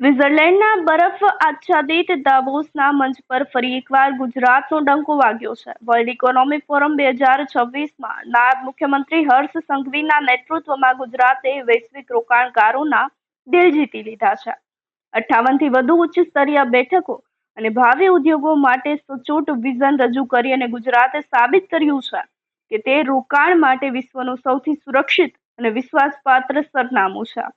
સ્વિટ્ઝરલેન્ડના બરફ આચ્છાદિત દાવોસના મંચ પર ફરી એકવાર ગુજરાતનો ડંકો વાગ્યો છે. વર્લ્ડ ઇકોનોમિક ફોરમ 2026માં નાયબ મુખ્યમંત્રી હર્ષ સંઘવીના નેતૃત્વમાં ગુજરાતે વૈશ્વિક રોકાણકારોના દિલ જીતી લીધા છે. 58થી વધુ ઉચ્ચ સ્તરીય બેઠકો અને ભાવિ ઉદ્યોગો માટે સચોટ વિઝન રજૂ કરી અને ગુજરાતે સાબિત કર્યું છે કે તે રોકાણ માટે વિશ્વનું સૌથી સુરક્ષિત અને વિશ્વાસપાત્ર સરનામું છે.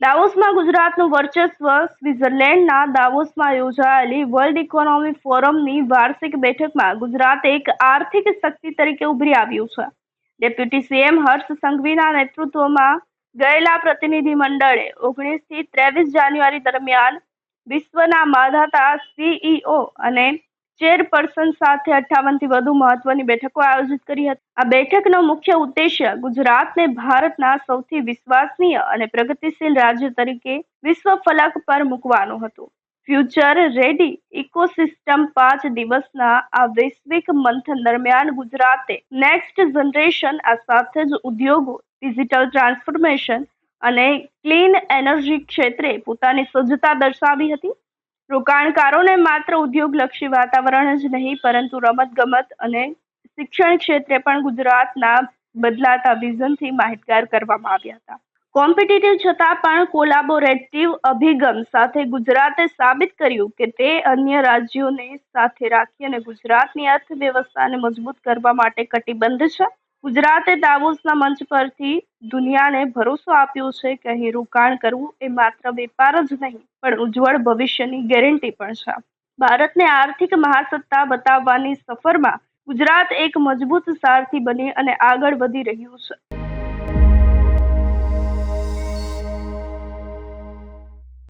દાવોસમાં ગુજરાતનું વર્ચસ્વ. સ્વિટ્ઝરલેન્ડના દાવોસમાં યોજાયેલી વર્લ્ડ ઇકોનોમિક ફોરમની વાર્ષિક બેઠકમાં ગુજરાત એક આર્થિક શક્તિ તરીકે ઉભરી આવ્યું છે. ડેપ્યુટી સીએમ હર્ષ સંઘવીના નેતૃત્વમાં ગયેલા પ્રતિનિધિ મંડળે 19 થી 23 જાન્યુઆરી દરમિયાન વિશ્વના માધાતા સીઈઓ અને ચેરપર્સન સાથે 58થી વધુ મહત્વની બેઠકો આયોજિત કરી હતી. આ બેઠકનો મુખ્ય ઉદ્દેશ્ય ગુજરાતને ભારતના સૌથી વિશ્વસનીય અને પ્રગતિશીલ રાજ્ય તરીકે વિશ્વ ફલક પર મૂકવાનો હતો. ફ્યુચર રેડી ઇકોસિસ્ટમ 5 દિવસના આ વૈશ્વિક મંથન દરમિયાન ગુજરાતે નેક્સ્ટ જનરેશન, આ સાથે જ ઉદ્યોગો, ડિજિટલ ટ્રાન્સફોર્મેશન અને ક્લીન એનર્જી ક્ષેત્રે પોતાની સજ્જતા દર્શાવી હતી. રોકાણકારોને માત્ર ઉદ્યોગલક્ષી વાતાવરણ જ નહીં, પરંતુ રમતગમત અને શિક્ષણ ક્ષેત્રે પણ ગુજરાતના બદલાતા વિઝનથી માહિતગાર કરવામાં આવ્યા હતા. કોમ્પિટિટિવ છતાં પણ કોલાબોરેટિવ અભિગમ સાથે ગુજરાતે સાબિત કર્યું કે તે અન્ય રાજ્યોને સાથે રાખી અને ગુજરાતની અર્થવ્યવસ્થાને મજબૂત કરવા માટે કટિબદ્ધ છે. ગુજરાતે દાવોસના મંચ પરથી દુનિયાને ભરોસો આપ્યો છે કે અહીં રોકાણ કરવું એ માત્ર વેપાર જ નહીં, પણ ઉજ્જવળ ભવિષ્યની ગેરંટી પણ છે. ભારતને આર્થિક મહાસત્તા બતાવવાની સફરમાં ગુજરાત એક મજબૂત સારથી બની અને આગળ વધી રહ્યું છે.